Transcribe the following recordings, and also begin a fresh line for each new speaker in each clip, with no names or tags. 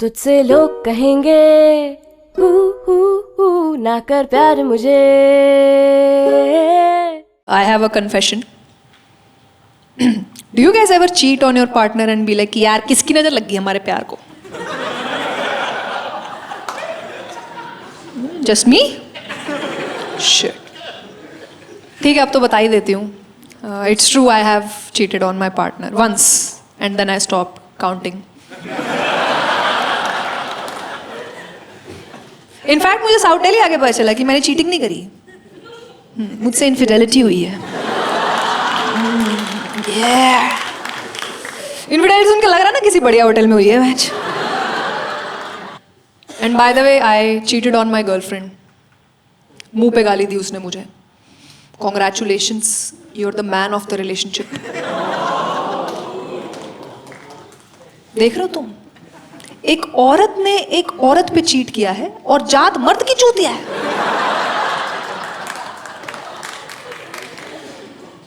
तुझसे लोग कहेंगे हु हु ना कर प्यार मुझे।
I have a confession. Do you guys ever cheat on your partner and be like कि यार किसकी नजर लग गई हमारे प्यार को? Just me? Shit. ठीक है अब तो बता ही देती हूँ. It's true I have cheated on my partner once and then I stopped counting. In fact मुझे साउटेल ही आगे पता चला कि मैंने चीटिंग नहीं करी. मुझसे इनफिडेलिटी हुई है. इनफिडेलिटी सुन के लग रहा ना किसी बढ़िया होटल में हुई है match. And by the way I cheated on my girlfriend. मुंह पे गाली दी उसने मुझे. Congratulations you are the man of the relationship. देख रहे हो तुम, एक औरत ने एक औरत पे चीट किया है और जात मर्द की चूतिया है.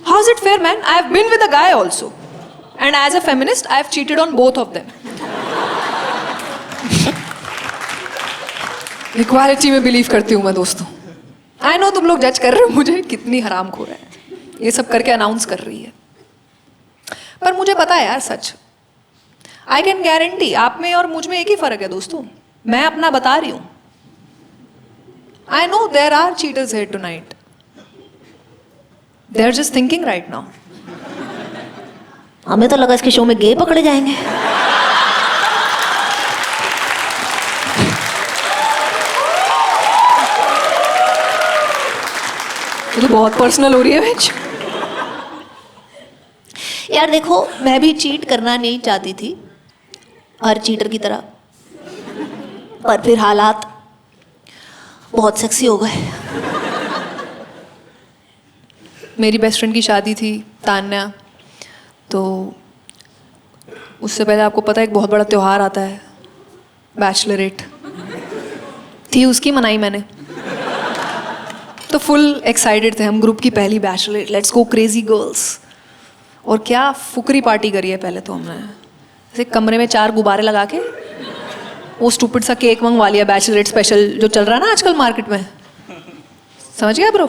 How is it fair, man? I have been with a guy also, and as a feminist, I have cheated on both of them. Equality में believe करती हूँ मैं दोस्तों. I know तुम लोग जज कर रहे हो मुझे कितनी हरामखोर है. ये सब करके अनाउंस कर रही है. पर मुझे पता है यार सच. आई कैन गारंटी आप में और मुझ में एक ही फर्क है दोस्तों. मैं अपना बता रही हूं. I know there are cheaters here tonight. They are just thinking right now.
हमें तो लगा इसके शो में गे पकड़े जाएंगे.
ये तो बहुत पर्सनल हो रही है मैच.
यार देखो, मैं भी चीट करना नहीं चाहती थी हर चीटर की तरह, पर फिर हालात बहुत सेक्सी हो गए.
मेरी बेस्ट फ्रेंड की शादी थी तान्या. तो उससे पहले आपको पता है एक बहुत बड़ा त्यौहार आता है बैचलरेट. थी उसकी मनाई मैंने. तो फुल एक्साइटेड थे हम. ग्रुप की पहली Bachelorette. Let's go crazy girls. और क्या फुकरी पार्टी करी है पहले तो हमने. ऐसे कमरे में 4 गुब्बारे लगा के वो स्टूपिड सा केक मंगवा लिया बैचलरेट स्पेशल जो चल रहा है ना आजकल मार्केट में. समझ गया ब्रो?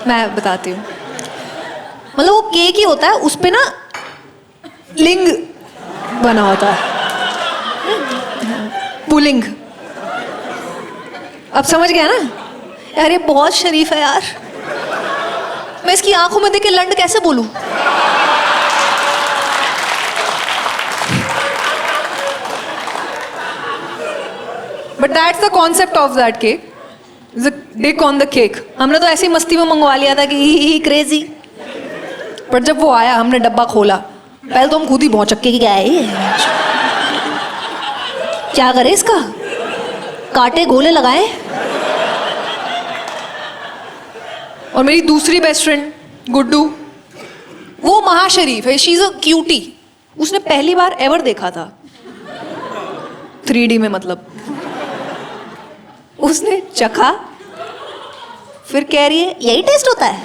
मैं बताती हूँ.
मतलब वो केक ही होता है, उस पे ना
लिंग बना होता है. पुलिंग. अब समझ गया ना?
यार ये बहुत शरीफ है यार. मैं इसकी आंखों में देख के लंड कैसे बोलूं?
But that's the concept of that cake. Dick on the cake. हमने तो ऐसी मस्ती में मंगवा लिया था कि ही क्रेजी. पर जब वो आया हमने डब्बा खोला, पहले तो हम खुद ही भौचक्के की
क्या है ये? क्या करे इसका? कांटे गोले लगाए.
और मेरी दूसरी बेस्ट फ्रेंड गुड्डू, वो महाशरीफ है. She is a cutie. उसने पहली बार एवर देखा था 3D में. मतलब उसने चखा, फिर कह रही है
यही टेस्ट होता है.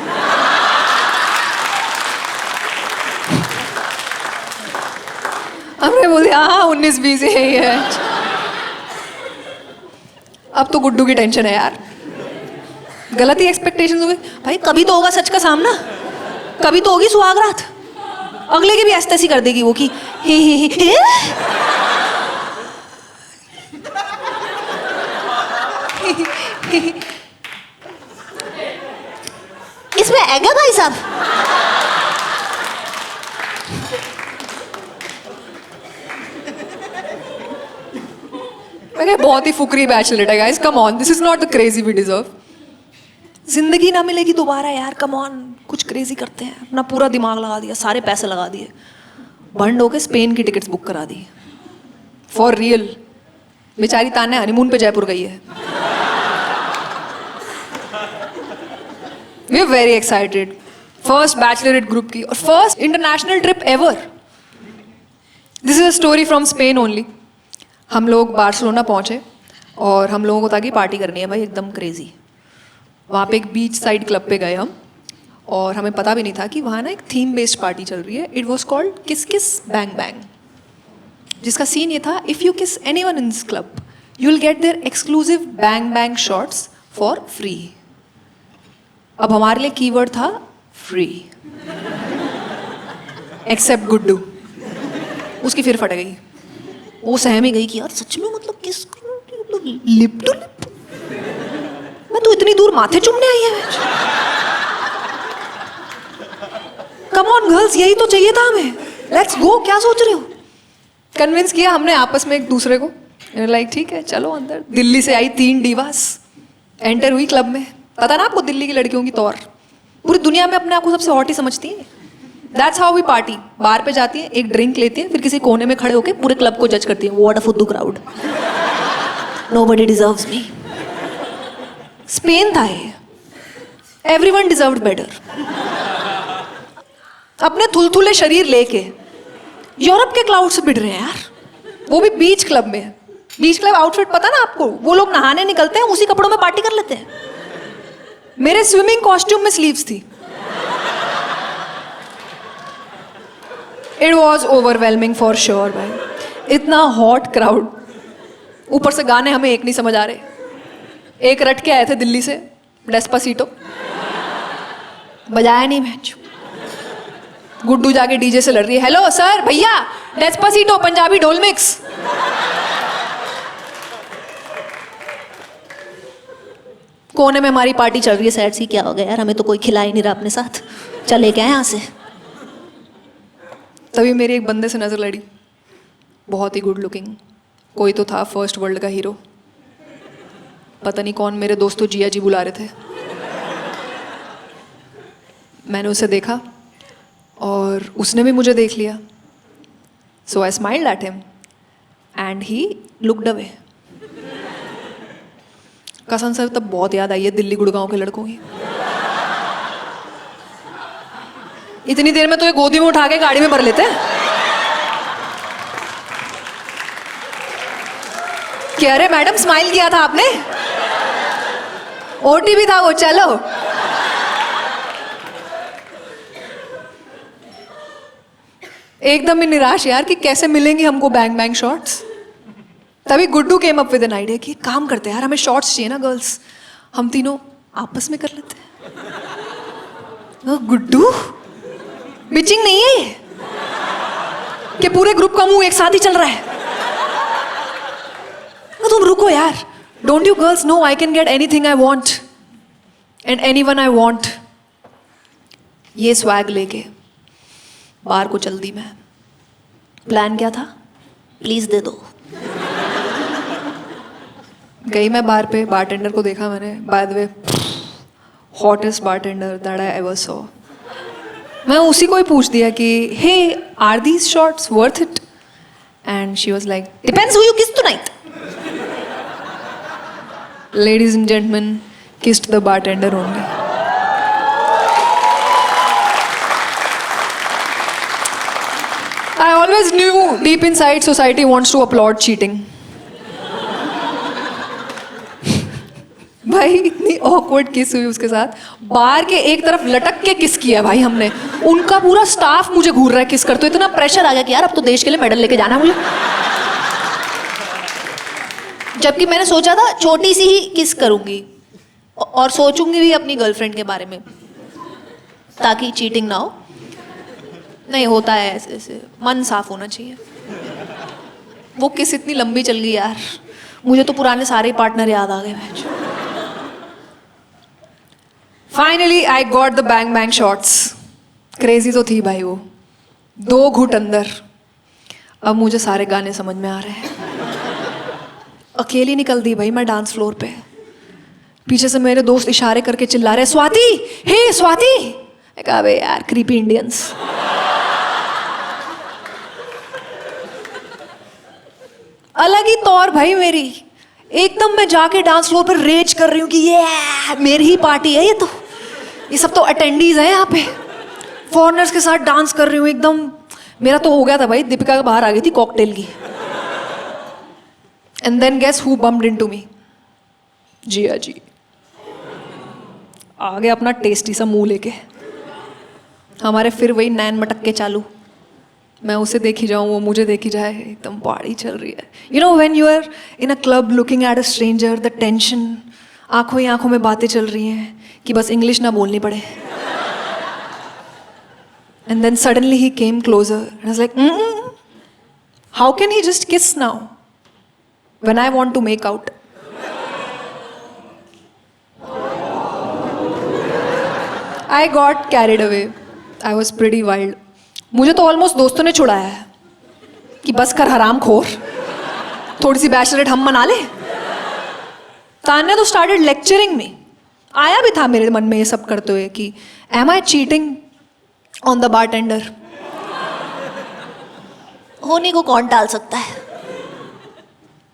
हमने बोल दिया हाँ 19-20 है ये. अब तो गुड्डू की टेंशन है यार. गलती एक्सपेक्टेशंस हो गई भाई. कभी तो होगा सच का सामना. कभी तो होगी सुहागरात. अगले की भी ऐसी तैसी कर देगी वो कि हे.
इसमें एग है भाई साहब.
मैंने बहुत ही फुकरी बैचलरेट है guys. Come on, this is not the crazy we deserve. जिंदगी ना मिलेगी दोबारा यार. कम ऑन, कुछ क्रेजी करते हैं. अपना पूरा दिमाग लगा दिया, सारे पैसे लगा दिए, बंड होके स्पेन की टिकट्स बुक करा दी. For real. बेचारी तान्या हनीमून पे जयपुर गई है. We are very excited. First bachelorette group की और first international trip ever. This is a story from Spain only. हम लोग बार्सिलोना पहुंचे और हम लोगों को था कि पार्टी करनी है भाई एकदम क्रेजी. वहाँ पे एक बीच साइड क्लब पे गए हम और हमें पता भी नहीं था कि वहाँ ना एक थीम बेस्ड पार्टी चल रही है. इट वॉज कॉल्ड किस किस बैंग बैंग. जिसका सीन ये था, if you kiss anyone in this club you will get their exclusive bang bang shots for free. अब हमारे लिए कीवर्ड था फ्री, एक्सेप्ट गुड्डू। उसकी फिर फट गई, वो सहम ही गई कि यार सच में मतलब किस लिप टू लिप, मैं तो इतनी दूर माथे चूमने आई है। कम ऑन गर्ल्स, यही तो चाहिए था हमें, लेट्स गो, क्या सोच रहे हो। कन्विंस किया हमने आपस में एक दूसरे को, लाइक ठीक है चलो अंदर। दिल्ली से आई 3 डीवास एंटर हुई क्लब में। पता ना आपको दिल्ली की लड़कियों की तौर, पूरी दुनिया में अपने आप को सबसे हॉट ही समझती है। That's how we party. Bar पे जाती है, एक ड्रिंक लेती है, फिर किसी कोने में खड़े होकर पूरे क्लब को जज करती है, व्हाट अ फुद्दू crowd, nobody deserves me. Spain था ये, एवरीवन डिजर्व्ड बेटर। अपने थुलथुले शरीर लेके यूरोप के क्लाउड से भिड़ रहे हैं यार, वो भी बीच क्लब में। बीच क्लब आउटफिट पता ना आपको, वो लोग नहाने निकलते हैं उसी कपड़ों में पार्टी कर लेते हैं। मेरे स्विमिंग कॉस्ट्यूम में स्लीव्स थी। It was overwhelming for sure भाई, इतना हॉट क्राउड, ऊपर से गाने हमें एक नहीं समझ आ रहे। एक रट के आए थे दिल्ली से, डेस्पासीटो, बजाया नहीं मैच। गुड्डू जाके डीजे से लड़ रही है, हेलो सर भैया डेस्पासीटो पंजाबी ढोल मिक्स। कोने में हमारी पार्टी चल रही है, सैड सी, क्या हो गया यार, हमें तो कोई खिला ही नहीं रहा अपने साथ, चले गए यहाँ से। तभी मेरी एक बंदे से नजर लड़ी, बहुत ही गुड लुकिंग, कोई तो था फर्स्ट वर्ल्ड का हीरो, पता नहीं कौन, मेरे दोस्तों जिया जी बुला रहे थे। मैंने उसे देखा और उसने भी मुझे देख लिया, so I smiled at him and he looked away. कसम से तब बहुत याद आई है दिल्ली गुड़गांव के लड़कों की। इतनी देर में तो ये गोदी में उठा के गाड़ी में भर लेते हैं। क्या रे मैडम, स्माइल किया था आपने, ओटीपी था वो, चलो। एकदम ही निराश यार कि कैसे मिलेंगे हमको बैंग बैंग शॉट्स। तभी Guddu came up with an idea कि काम करते हैं यार, हमें शॉट्स चाहिए ना गर्ल्स, हम तीनों आपस में कर लेते हैं। गुड्डू बिचिंग नहीं है कि पूरे ग्रुप का मुंह एक साथ ही चल रहा है। तुम रुको यार, don't you girls know I can get anything I want and anyone I want. ये स्वैग लेके बार को चल दी मैं। प्लान क्या था, प्लीज दे दो। गई मैं बार पे, बारटेंडर को देखा मैंने, by the way hottest bartender that I ever saw. मैं उसी को ही पूछ दिया कि hey are these shots worth it, and she was like depends who you kiss tonight. Ladies and gentleman, kissed the bartender only. I always knew deep inside society wants to applaud cheating. भाई इतनी awkward किस हुई उसके साथ, बार के एक तरफ लटक के किस किया भाई हमने, उनका पूरा स्टाफ मुझे घूर रहा है किस करते, इतना प्रेशर आ गया कि यार अब तो देश के लिए मेडल लेके जाना मुझे। जबकि मैंने सोचा था छोटी सी ही किस करूंगी और सोचूंगी भी अपनी गर्लफ्रेंड के बारे में ताकि चीटिंग ना हो। नहीं होता है ऐसे ऐसे, मन साफ होना चाहिए। वो किस इतनी लंबी चल गई यार, मुझे तो पुराने सारे पार्टनर याद आ गए। Finally I got the bang bang shots. Crazy तो थी भाई वो, 2 घुट अंदर। अब मुझे सारे गाने समझ में आ रहे हैं। अकेली निकल दी भाई मैं डांस फ्लोर पे, पीछे से मेरे दोस्त इशारे करके चिल्ला रहे स्वाति, हे स्वाति। मैं कहा बे यार क्रीपी इंडियंस। अलग ही तौर भाई मेरी, एकदम मैं जाके डांस फ्लोर पर रेज कर रही हूँ कि ये मेरी ही पार्टी है, ये सब तो अटेंडीज हैं यहाँ पे, फॉरेनर्स के साथ डांस कर रही हूँ एकदम। मेरा तो हो गया था भाई, दीपिका के बाहर आ गई थी कॉकटेल की। And then guess who bumped into me, Jiya ji. आ गया अपना टेस्टी सा मुंह लेके, हमारे फिर वही नैन मटक के चालू। मैं उसे देखी जाऊँ, वो मुझे देखी जाए, एकदम पार्टी चल रही है. You know when you are in a club looking at a stranger, the tension, आंखों ही आंखों में बातें चल रही हैं कि बस इंग्लिश ना बोलनी पड़े. And then suddenly he came closer and I was like, how can he just kiss now when I want to make out? I got carried away. I was pretty wild. मुझे तो almost दोस्तों ने छुड़ाया है कि बस कर हराम खोर, थोड़ी सी बैचलरेट हम मना ले. तान्या तो स्टार्टेड लेक्चरिंग मी. आया भी था मेरे मन में ये सब करते हुए कि am I cheating on the bartender.
होने को कौन टाल सकता है.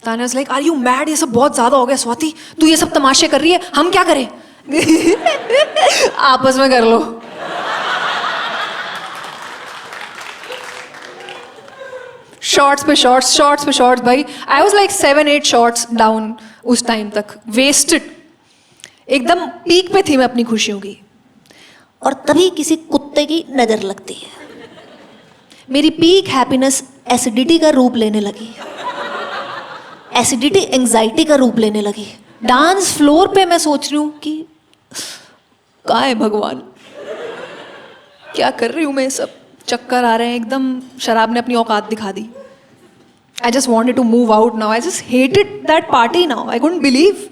Tanya was like, are you mad, ये सब बहुत ज्यादा हो गया स्वाति, तू ये सब तमाशे कर रही है, हम क्या करें. आपस में कर लो. शॉर्ट्स पे शॉर्ट्स, शॉर्ट्स पे शॉर्ट्स. भाई I was like 7-8 shorts down उस टाइम तक, वेस्टेड. एकदम पीक पे थी मैं अपनी खुशियों की.
और तभी किसी कुत्ते की नजर लगती है. मेरी पीक हैप्पीनेस एसिडिटी का रूप लेने लगी. एसिडिटी एंजाइटी का रूप लेने लगी. डांस फ्लोर पे मैं सोच रही हूँ कि
कहाँ है भगवान, क्या कर रही हूँ मैं. सब चक्कर आ रहे हैं, एकदम शराब ने अपनी औकात दिखा दी. I just wanted to move out now. I just hated that party now. I couldn't believe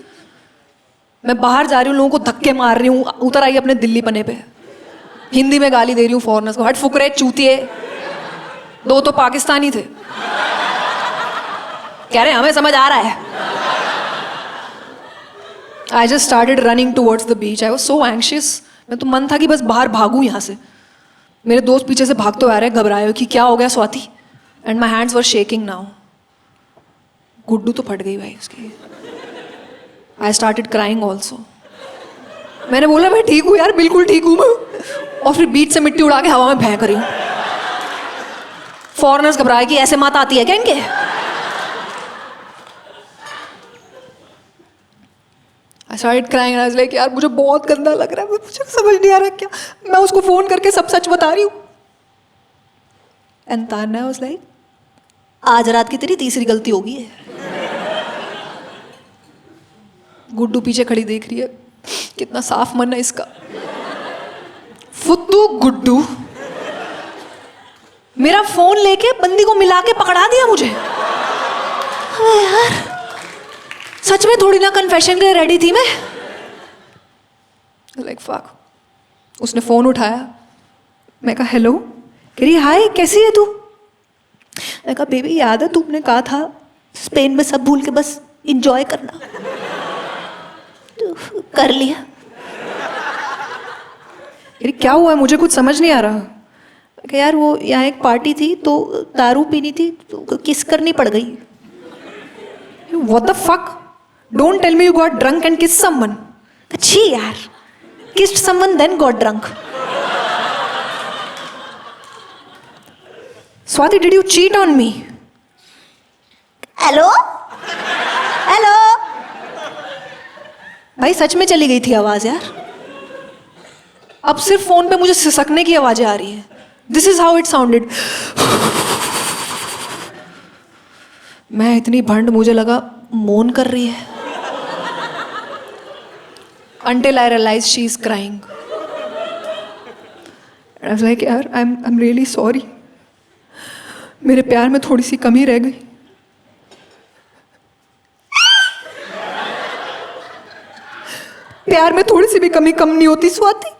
मैं बाहर जा रही हूँ, लोगों को धक्के मार रही हूँ. उतर आई अपने दिल्ली पने पे, हिंदी में गाली दे रही हूँ फॉरेनर्स को, हट फुकरे चूतिए. 2 तो पाकिस्तानी थे, कह रहे हमें समझ आ रहा है. I just started running towards the beach. I was so anxious. मैं तो मन था कि बस बाहर भागूं यहाँ से. मेरे दोस्त पीछे से भागते आ रहे हैं, घबराए कि क्या हो गया Swati. And my hands were shaking now. Guddu तो फट गई भाई उसकी. I started crying also. मैंने बोला मैं ठीक हूँ यार, बिल्कुल ठीक हूँ मैं. और फिर बीच से मिट्टी उड़ा के हवा में फेंक रही हूँ. फॉरेनर्स घबराए कि ऐसे मात आती है क्या इनके. I started crying and I was like, यार मुझे बहुत गंदा लग रहा है, मुझे समझ नहीं आ रहा क्या. मैं उसको फोन करके सब सच बता रही हूँ. And Tanya was like,
आज रात की तेरी तीसरी गलती होगी है.
गुड्डू पीछे खड़ी देख रही है, कितना साफ मन है इसका. फुद्दू गुड्डू मेरा फोन लेके बंदी को मिला के पकड़ा दिया मुझे. यार सच में थोड़ी ना कन्फेशन के लिए रेडी थी मैं. Like fuck. उसने फोन उठाया. मैं कहा हेलो. कह रही हाय कैसी है तू. मैं कहा बेबी याद है तुमने कहा था
स्पेन में सब भूल के बस इंजॉय करना. तो कर लिया.
कह रही क्या हुआ है, मुझे कुछ समझ नहीं आ रहा.
कि यार वो यहाँ एक पार्टी थी तो दारू पीनी थी तो किस करनी पड़ गई.
What the fuck? Don't tell me you got drunk and kissed someone.
अच्छी यार. Kissed someone then got drunk.
Swati, did you cheat on me?
Hello hello.
भाई सच में चली गई थी आवाज यार. अब सिर्फ फोन पे मुझे सिसकने की आवाजें आ रही है. This is how it sounded. मैं इतनी भंड, मुझे लगा मौन कर रही है. Until I realized she is crying. And I was like, यार I'm really sorry. मेरे प्यार में थोड़ी सी कमी रह गई. प्यार में थोड़ी सी भी कमी कम नहीं होती स्वाति.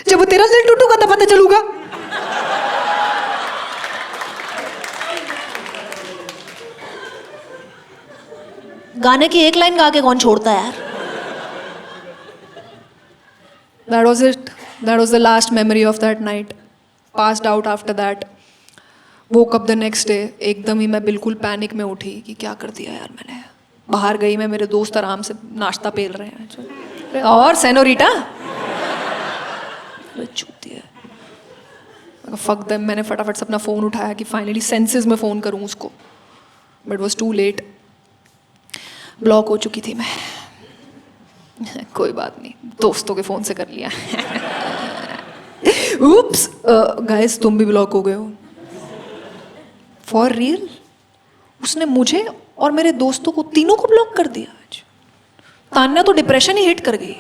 जब वो तेरा दिल टूटूगा तब पता चलूगा.
गाने की एक लाइन गा के कौन छोड़ता है यार.
That was it. That was the last memory of that night. Passed out after that. Woke up the next day. एकदम ही मैं बिल्कुल पैनिक में उठी कि क्या कर दिया यार मैंने. बाहर गई मैं, मेरे दोस्त आराम से नाश्ता पेल रहे हैं. और सेनोरिटा चूती है. Fuck them. मैंने फटाफट से अपना फ़ोन उठाया कि फाइनली सेंसेस में फ़ोन करूँ उसको. But was too late. Block हो चुकी थी मैं. कोई बात नहीं, दोस्तों के फ़ोन से कर लिया. Oops, गाइस तुम भी ब्लॉक हो गए हो. For real? उसने मुझे और मेरे दोस्तों को तीनों को ब्लॉक कर दिया आज। तान्या तो डिप्रेशन ही हिट कर गई,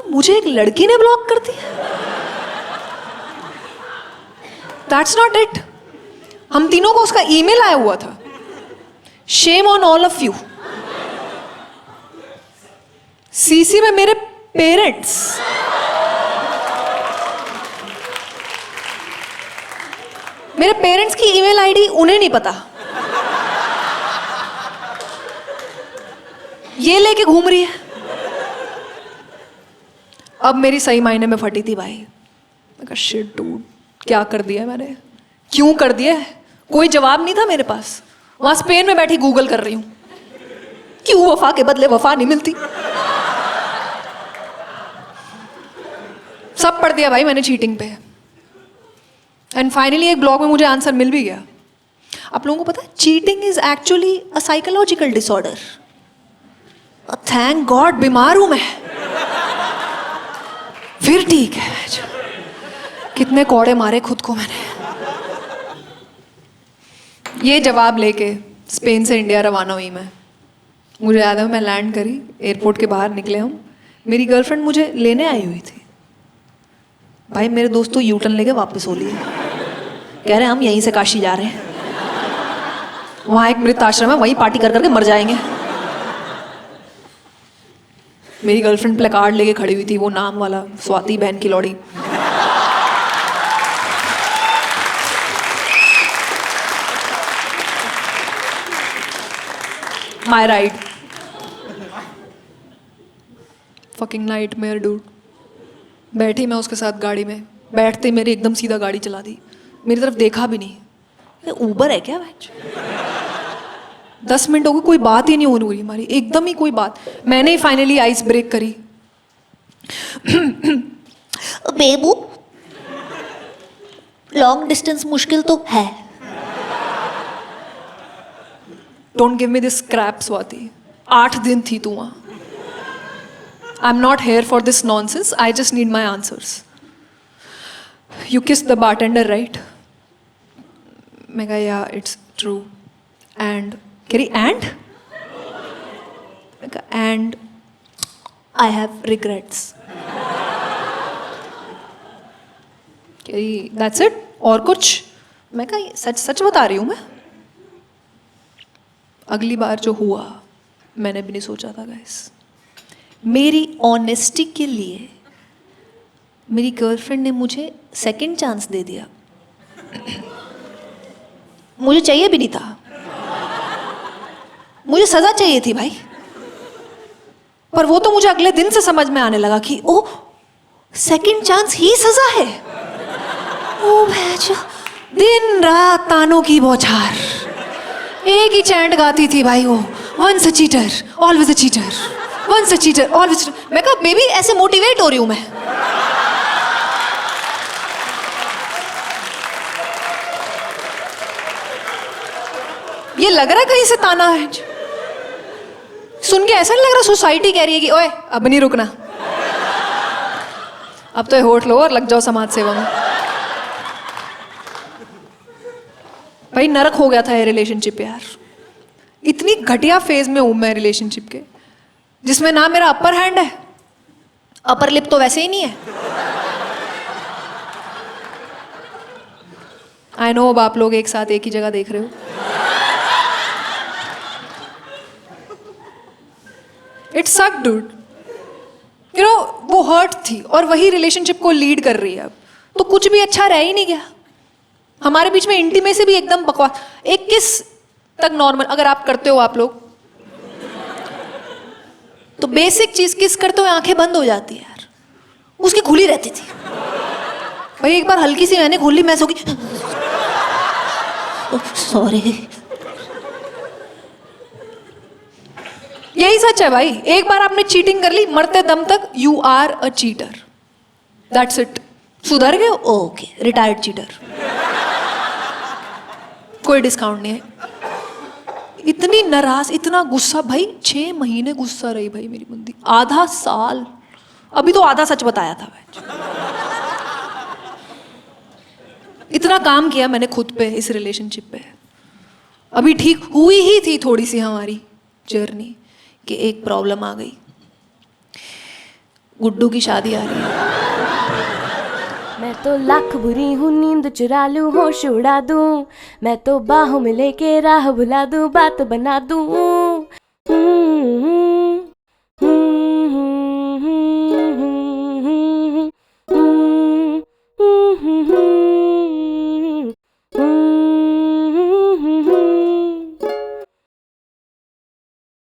मुझे एक लड़की ने ब्लॉक कर दिया। That's not it. हम तीनों को उसका ईमेल आया हुआ था, shame on all of you. CC में मेरे पेरेंट्स। मेरे पेरेंट्स की ईमेल आईडी उन्हें नहीं पता, ये लेके घूम रही है। अब मेरी सही मायने में फटी थी भाई। मैं कहा शिट डूड, क्या कर दिया है मैंने, क्यों कर दिया है? कोई जवाब नहीं था मेरे पास। वहां स्पेन में बैठी गूगल कर रही हूं, क्यों वफा के बदले वफा नहीं मिलती। सब पढ़ दिया भाई मैंने चीटिंग पे। एंड फाइनली एक ब्लॉग में मुझे आंसर मिल भी गया। आप लोगों को पता है cheating is actually a psychological disorder. Thank God बीमार हूं मैं, फिर ठीक है। कितने कौड़े मारे खुद को मैंने। ये जवाब लेके स्पेन से इंडिया रवाना हुई मैं। मुझे याद है मैं लैंड करी, एयरपोर्ट के बाहर निकले हम, मेरी गर्लफ्रेंड मुझे लेने आई हुई थी। भाई मेरे दोस्त तो यूटर्न लेके वापस हो लिए, कह रहे हैं हम यहीं से काशी जा रहे हैं, वहां एक मृत आश्रम है, वहीं पार्टी कर करके मर जाएंगे। मेरी गर्लफ्रेंड प्लेकार्ड लेके खड़ी हुई थी, वो नाम वाला, स्वाति बहन की लौड़ी। My ride, fucking nightmare dude. बैठी मैं उसके साथ गाड़ी में, बैठते ही मेरी एकदम सीधा गाड़ी चला दी, मेरी तरफ देखा भी नहीं। ये ऊबर है क्या बैच? 10 मिनट हो गए, कोई बात ही नहीं हो रही हमारी, एकदम ही कोई बात। मैंने ही फाइनली आइस ब्रेक करी।
बेबू, लॉन्ग डिस्टेंस मुश्किल तो है।
Don't give me this crap Swati. 8 दिन थी तू वहां। I'm not here for this nonsense. I just need my answers. You kissed the bartender, right? मैं कहा yeah, it's true. And कह रही and? मैं कहा and I have regrets. कह रही that's it? और कुछ? मैं कहा सच सच बता रही हूँ मैं। अगली बार जो हुआ मैंने भी नहीं सोचा था गाइस। मेरी ऑनेस्टी के लिए मेरी गर्लफ्रेंड ने मुझे सेकंड चांस दे दिया। मुझे चाहिए भी नहीं था, मुझे सजा चाहिए थी भाई। पर वो तो मुझे अगले दिन से समझ में आने लगा कि ओ सेकंड चांस ही सजा है। ओ भैया, दिन रात तानों की बौछार, एक ही चैंट गाती थी भाई वो, once a cheater always a cheater, once a cheater always cheater. मैं कहा बेबी ऐसे मोटिवेट हो रही हूं मैं। ये लग रहा है कहीं से ताना है, सुन के ऐसा नहीं लग रहा सोसाइटी कह रही है कि ओए अब नहीं रुकना, अब तो होठ लो और लग जाओ समाज सेवा में। भाई नरक हो गया था ये रिलेशनशिप यार। इतनी घटिया फेज में हूं मैं रिलेशनशिप के, जिसमें ना मेरा अपर हैंड है, अपर लिप तो वैसे ही नहीं है। आई नो अब आप लोग एक साथ एक ही जगह देख रहे हो। इट्स सक डूड, यू नो वो हर्ट थी और वही रिलेशनशिप को लीड कर रही है अब, तो कुछ भी अच्छा रह ही नहीं गया हमारे बीच में। इंटीमेसी भी एकदम बकवास। एक किस तक नॉर्मल अगर आप करते हो, आप लोग तो बेसिक चीज किस करते हो आंखें बंद हो जाती है यार, उसकी खुली रहती थी भाई। एक बार हल्की सी मैंने खोली, मैं सो गई,
सॉरी।
यही सच है भाई। एक बार आपने चीटिंग कर ली, मरते दम तक you are a cheater, that's it. सुधर गए ओके, रिटायर्ड चीटर, कोई डिस्काउंट नहीं है। इतनी नाराज, इतना गुस्सा भाई, 6 महीने गुस्सा रही भाई मेरी बंदी, आधा साल। अभी तो आधा सच बताया था भाई। इतना काम किया मैंने खुद पे इस रिलेशनशिप पे। अभी ठीक हुई ही थी थोड़ी सी हमारी जर्नी कि एक प्रॉब्लम आ गई, गुड्डू की शादी आ रही है।
मैं तो लाख बुरी हूँ, नींद चुरा लूँ, होश उड़ा दूँ, मैं तो बाहों में लेके राह भुला दूँ, बात बना दूँ।